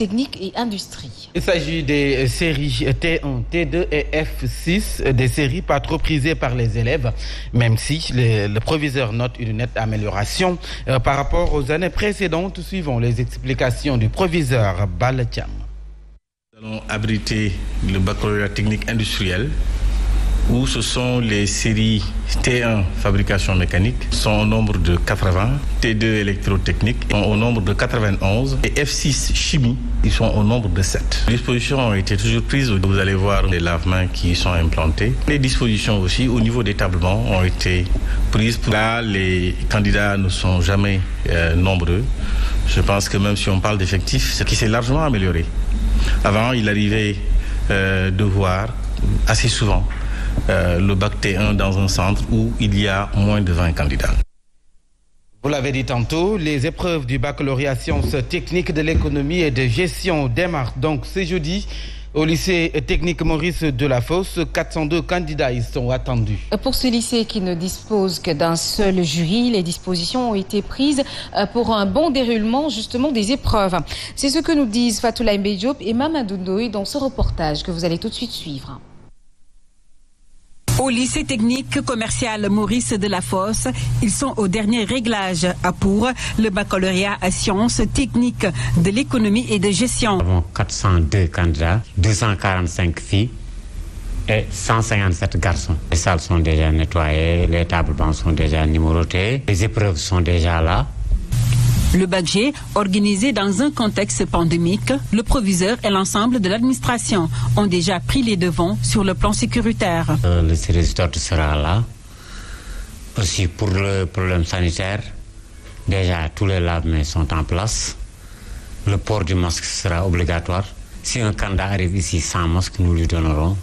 Technique et industrie. Il s'agit des séries T1, T2 et F6, des séries pas trop prisées par les élèves, même si le proviseur note une nette amélioration par rapport aux années précédentes, suivant les explications du proviseur Balatiam. Nous allons abriter le baccalauréat technique industriel, où ce sont les séries T1 fabrication mécanique, sont au nombre de 80, T2 électrotechnique sont au nombre de 91 et F6 chimie, ils sont au nombre de 7. Les dispositions ont été toujours prises, vous allez voir les lave-mains qui sont implantés. Les dispositions aussi au niveau des tablements ont été prises. Là, les candidats ne sont jamais nombreux. Je pense que même si on parle d'effectifs, ce qui s'est largement amélioré. Avant, il arrivait de voir assez souvent le bac T1 dans un centre où il y a moins de 20 candidats. Vous l'avez dit tantôt, les épreuves du baccalauréat sciences techniques de l'économie et de gestion démarrent donc ce jeudi. Au lycée technique Maurice Delafosse, 402 candidats y sont attendus. Pour ce lycée qui ne dispose que d'un seul jury, les dispositions ont été prises pour un bon déroulement justement des épreuves. C'est ce que nous disent Fatoulaye Diop et Mamadou Ndoye dans ce reportage que vous allez tout de suite suivre. Au lycée technique commercial Maurice Delafosse, ils sont au dernier réglage pour le baccalauréat à sciences techniques de l'économie et de gestion. Nous avons 402 candidats, 245 filles et 157 garçons. Les salles sont déjà nettoyées, les tables bancs sont déjà numérotées, les épreuves sont déjà là. Le bac G, organisé dans un contexte pandémique, le proviseur et l'ensemble de l'administration ont déjà pris les devants sur le plan sécuritaire. Le service d'ordre sera là. Aussi pour le problème sanitaire, déjà tous les lave-mains sont en place. Le port du masque sera obligatoire. Si un candidat arrive ici sans masque, nous lui donnerons.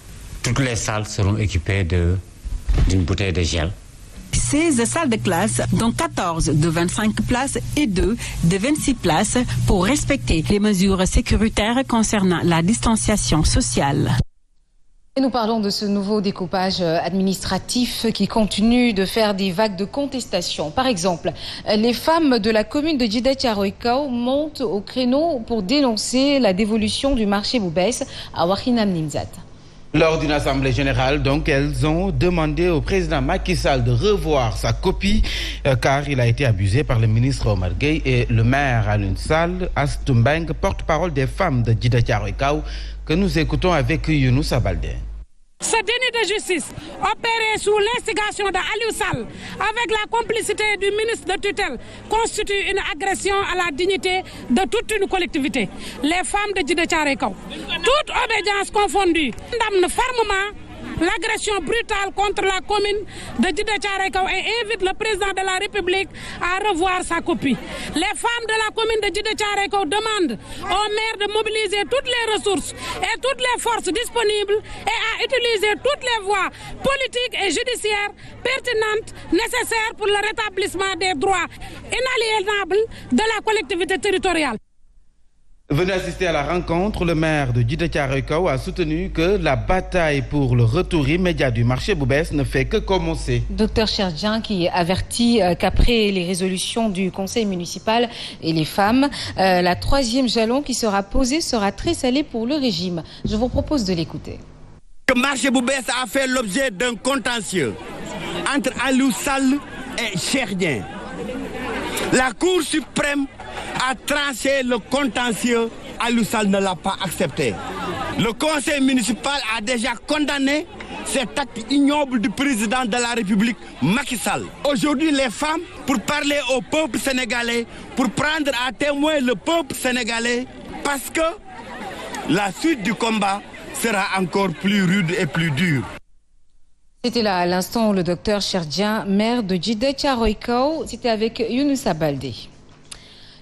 Toutes les salles seront équipées d'une bouteille de gel. 16 salles de classe, dont 14 de 25 places et 2 de 26 places pour respecter les mesures sécuritaires concernant la distanciation sociale. Et nous parlons de ce nouveau découpage administratif qui continue de faire des vagues de contestation. Par exemple, les femmes de la commune de Djiddah Thiaroye Kao montent au créneau pour dénoncer la dévolution du marché Boubès à Wakhinam Nimzat. Lors d'une assemblée générale, donc, elles ont demandé au président Macky Sall de revoir sa copie car il a été abusé par le ministre Omar Gueye et le maire Alioune Sall, Astou Mbeng, porte-parole des femmes de Djiddah Thiaroye Kao, que nous écoutons avec Younoussa Baldé. Ce déni de justice opéré sous l'instigation d'Aliou Sall avec la complicité du ministre de tutelle constitue une agression à la dignité de toute une collectivité. Les femmes de Djiddah Thiaroye Kao, toute obédience confondue, condamnent fermement l'agression brutale contre la commune de Djiddah Thiaroye Kao et invite le président de la République à revoir sa copie. Les femmes de la commune de Djiddah Thiaroye Kao demandent au maire de mobiliser toutes les ressources et toutes les forces disponibles et à utiliser toutes les voies politiques et judiciaires pertinentes nécessaires pour le rétablissement des droits inaliénables de la collectivité territoriale. Venu assister à la rencontre, le maire de Djiddah Thiaroye Kao a soutenu que la bataille pour le retour immédiat du marché Boubès ne fait que commencer. Docteur Cherdien qui avertit qu'après les résolutions du conseil municipal et les femmes, la troisième jalon qui sera posée sera très salée pour le régime. Je vous propose de l'écouter. Le marché Boubès a fait l'objet d'un contentieux entre Aliou Sall et Cherdien. La Cour suprême a tranché le contentieux, Aliou Sall ne l'a pas accepté. Le conseil municipal a déjà condamné cet acte ignoble du président de la République, Macky Sall. Aujourd'hui, les femmes, pour parler au peuple sénégalais, pour prendre à témoin le peuple sénégalais, parce que la suite du combat sera encore plus rude et plus dure. C'était là à l'instant le docteur Cherdien, maire de Djiddah Thiaroye Kao. C'était avec Younoussa Baldé.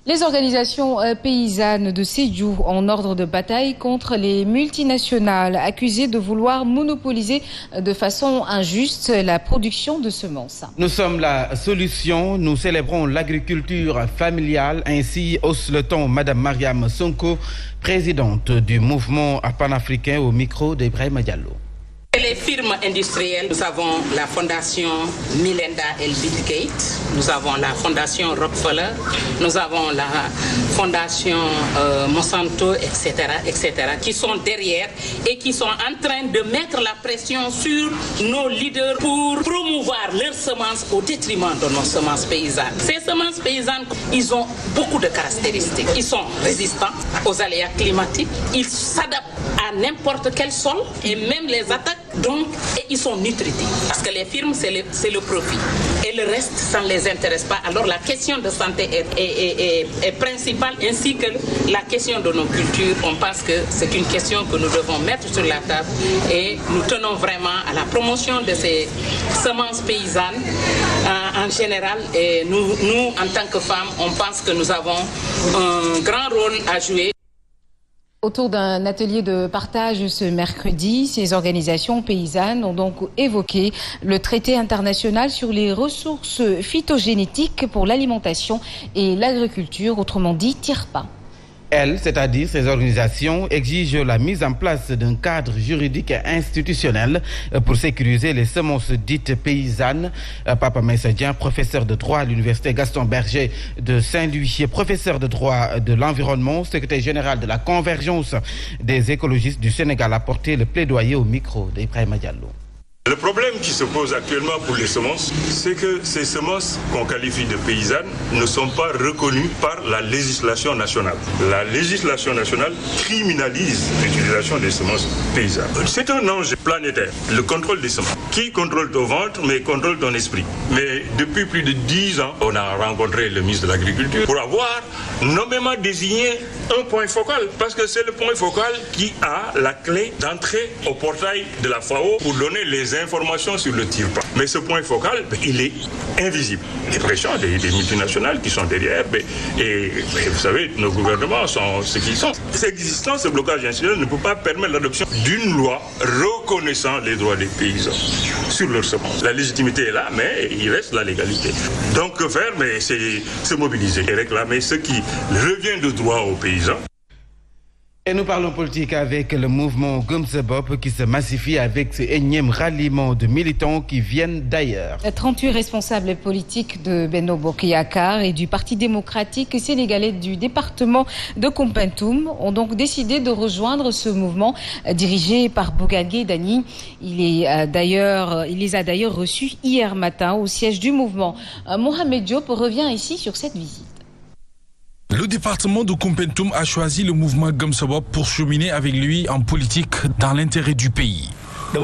Les organisations paysannes de Sédhiou en ordre de bataille contre les multinationales accusées de vouloir monopoliser de façon injuste la production de semences. Nous sommes la solution, nous célébrons l'agriculture familiale, ainsi hausse le ton Madame Mariam Sonko, présidente du mouvement panafricain au micro d'Ibrahima Diallo. les firmes industrielles, nous avons la fondation Melinda et Bill Gates, nous avons la fondation Rockefeller, nous avons la fondation Monsanto, etc., qui sont derrière et qui sont en train de mettre la pression sur nos leaders pour promouvoir leurs semences au détriment de nos semences paysannes. Ces semences paysannes, ils ont beaucoup de caractéristiques. Ils sont résistants aux aléas climatiques, ils s'adaptent à n'importe quel sol et même les attaques, donc, et ils sont nutritifs. Parce que les firmes, c'est le profit. Et le reste, ça ne les intéresse pas. Alors la question de santé est principale, ainsi que la question de nos cultures. On pense que c'est une question que nous devons mettre sur la table et nous tenons vraiment à la promotion de ces semences paysannes en général. Et nous, en tant que femmes, on pense que nous avons un grand rôle à jouer. Autour d'un atelier de partage ce mercredi, ces organisations paysannes ont donc évoqué le traité international sur les ressources phytogénétiques pour l'alimentation et l'agriculture, autrement dit TIRPA. Elles, c'est-à-dire ces organisations, exigent la mise en place d'un cadre juridique et institutionnel pour sécuriser les semences dites paysannes. Papa Maïsadien, professeur de droit à l'université Gaston Berger de Saint-Louis, professeur de droit de l'environnement, secrétaire général de la convergence des écologistes du Sénégal, a porté le plaidoyer au micro d'Ibrahima Diallo. Le problème qui se pose actuellement pour les semences, c'est que ces semences qu'on qualifie de paysannes ne sont pas reconnues par la législation nationale. La législation nationale criminalise l'utilisation des semences paysannes. C'est un enjeu planétaire, le contrôle des semences. Qui contrôle ton ventre, mais contrôle ton esprit. Mais depuis plus de 10 ans, on a rencontré le ministre de l'Agriculture pour avoir nommément désigné un point focal, parce que c'est le point focal qui a la clé d'entrée au portail de la FAO pour donner les informations sur le TIRPA. Mais ce point focal, il est invisible. Les pressions des multinationales qui sont derrière, et vous savez, nos gouvernements sont ce qu'ils sont. C'est existant, ce blocage institutionnel ne peut pas permettre l'adoption d'une loi reconnaissant les droits des paysans sur leurs semences. La légitimité est là, mais il reste la légalité. Donc que faire? Mais c'est se mobiliser et réclamer ce qui revient de droit aux paysans. Et nous parlons politique avec le mouvement Gëm Sa Bopp qui se massifie avec ce énième ralliement de militants qui viennent d'ailleurs. 38 responsables politiques de Benno Bokk Yakaar et du Parti démocratique sénégalais du département de Koumpentoum ont donc décidé de rejoindre ce mouvement dirigé par Bougane Gueye Dany. Il les a d'ailleurs reçus hier matin au siège du mouvement. Mohamed Diop revient ici sur cette visite. Le département de Koumpentoum a choisi le mouvement Gëm Sa Bopp pour cheminer avec lui en politique dans l'intérêt du pays. Je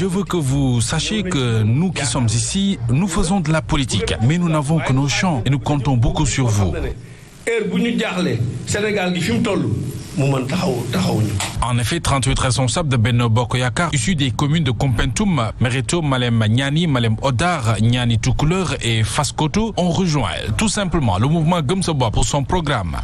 veux que vous sachiez que nous qui sommes ici, nous faisons de la politique, mais nous n'avons que nos champs et nous comptons beaucoup sur vous. En effet, 38 responsables de Benno Bokk Yakaar issus des communes de Koumpentoum, Mereto, Malem Niani, Malem Odar, Niani Toucouleur et Faskoto ont rejoint tout simplement le mouvement Gëm Sa Bopp pour son programme.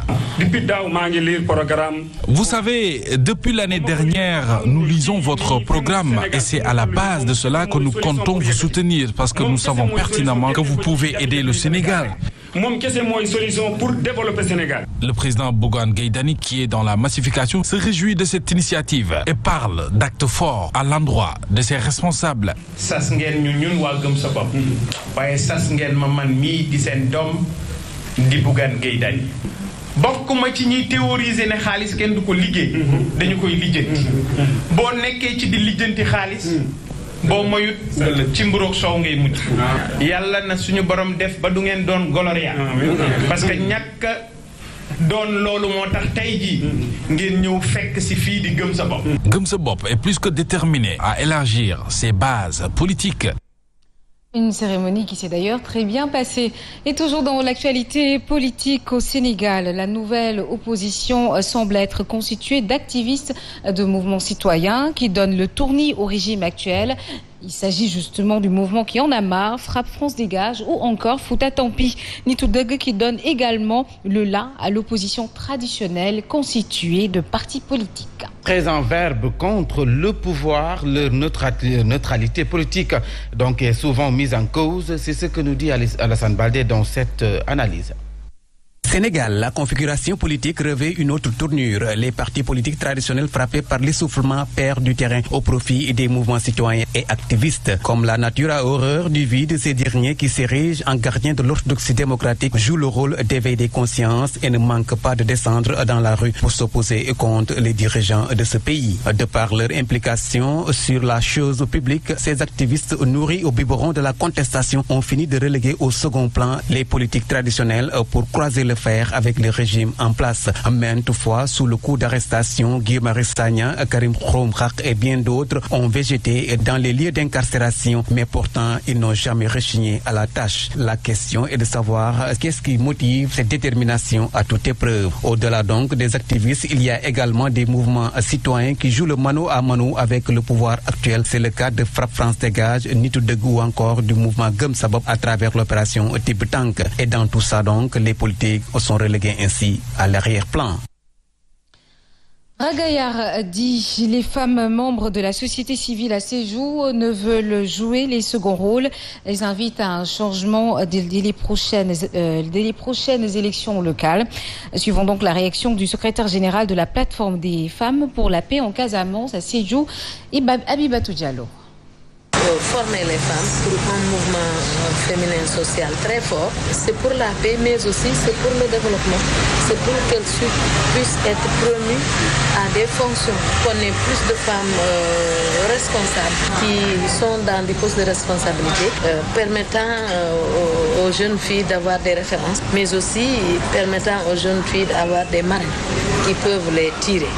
Vous savez, depuis l'année dernière, nous lisons votre programme et c'est à la base de cela que nous comptons vous soutenir parce que nous savons pertinemment que vous pouvez aider le Sénégal. Le président Bougane Gueye Dany, qui est dans la massification, se réjouit de cette initiative et parle d'actes forts à l'endroit de ses responsables. bokkuma ci ñi théoriser ne xaalis kenn du ko liggéey dañu koy lijjanti boo nekkee ci di lijjanti xaalis boo moyut ci mburoog soow ngay mujj yàlla na suñu borom def ba du ngeen doon goloria parce que ñàkk doon loolu moo tax tey jii ngeen ñëw fekk si fii di Gëm Sa Bopp. Gëm Sa Bopp est plus que déterminé à élargir ses bases politiques. Une cérémonie qui s'est d'ailleurs très bien passée. Et toujours dans l'actualité politique au Sénégal, la nouvelle opposition semble être constituée d'activistes de mouvements citoyens qui donnent le tournis au régime actuel. Il s'agit justement du mouvement qui en a marre, Frappe France Dégage ou encore Fouta Tampi Nitu Deug qui donne également le là à l'opposition traditionnelle constituée de partis politiques. Très en verbe contre le pouvoir, leur neutralité politique donc est souvent mise en cause. C'est ce que nous dit Alassane Baldé dans cette analyse. Sénégal, la configuration politique revêt une autre tournure. Les partis politiques traditionnels frappés par l'essoufflement perdent du terrain au profit des mouvements citoyens et activistes. Comme la nature a horreur du vide, ces derniers qui s'érigent en gardiens de l'orthodoxie démocratique jouent le rôle d'éveil des consciences et ne manquent pas de descendre dans la rue pour s'opposer contre les dirigeants de ce pays. De par leur implication sur la chose publique, ces activistes nourris au biberon de la contestation ont fini de reléguer au second plan les politiques traditionnelles pour croiser le fer avec le régime en place. Maintes fois, sous le coup d'arrestation, Guy Marius Sagna, Karim Xurum Xaq et bien d'autres ont végété dans les lieux d'incarcération, mais pourtant ils n'ont jamais rechigné à la tâche. La question est de savoir qu'est-ce qui motive cette détermination à toute épreuve. Au-delà donc des activistes, il y a également des mouvements citoyens qui jouent le mano à mano avec le pouvoir actuel. C'est le cas de Frappe France Dégage, Nitu Dëgg ou encore du mouvement Gëm Sa Bopp à travers l'opération Tibb Tànk. Et dans tout ça donc, les politiques sont relégués ainsi à l'arrière-plan. Ragayar dit les femmes membres de la société civile à Sédhiou ne veulent jouer les seconds rôles. Elles invitent à un changement dès les prochaines élections locales. Suivons donc la réaction du secrétaire général de la plateforme des femmes pour la paix en Casamance à Sédhiou, Abibatou Diallo. Former les femmes pour un mouvement féminin social très fort, c'est pour la paix, mais aussi c'est pour le développement. C'est pour qu'elles puissent être promues à des fonctions, qu'on ait plus de femmes responsables qui sont dans des postes de responsabilité, permettant aux jeunes filles d'avoir des références, mais aussi permettant aux jeunes filles d'avoir des marraines qui peuvent les tirer.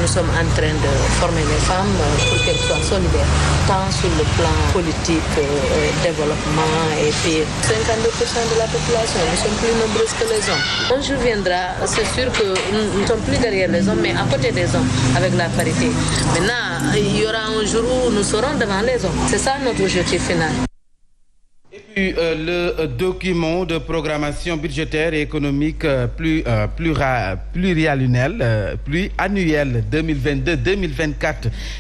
Nous sommes en train de former les femmes pour qu'elles soient solidaires, tant sur le plan politique, développement, et puis 52% de la population, nous sommes plus nombreuses que les hommes. Un jour viendra, c'est sûr que nous ne sommes plus derrière les hommes, mais à côté des hommes, avec la parité. Maintenant, il y aura un jour où nous serons devant les hommes. C'est ça notre objectif final. Le document de programmation budgétaire et économique pluriannuel 2022-2024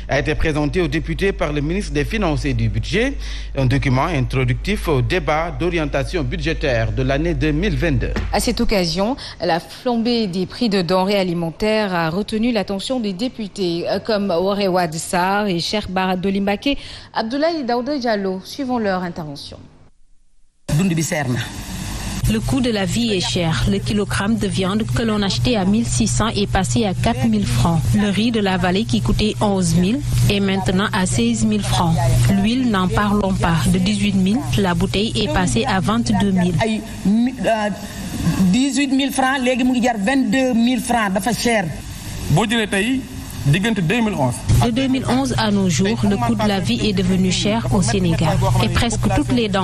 a été présenté aux députés par le ministre des Finances et du Budget. Un document introductif au débat d'orientation budgétaire de l'année 2022. À cette occasion, la flambée des prix de denrées alimentaires a retenu l'attention des députés comme Woré Wade Sarr et Cheikh Bara Dolly Mbacké, Abdoulaye Daouda Diallo. Suivons leur intervention. Le coût de la vie est cher. Le kilogramme de viande que l'on achetait à 1600 est passé à 4000 francs. Le riz de la vallée qui coûtait 11 000 est maintenant à 16 000 francs. L'huile, n'en parlons pas. De 18 000, la bouteille est passée à 22 000. 18 000 francs, les 22 000 francs, c'est cher. De 2011 à nos jours, le coût de la vie est devenu cher au Sénégal. Et presque toutes les denrées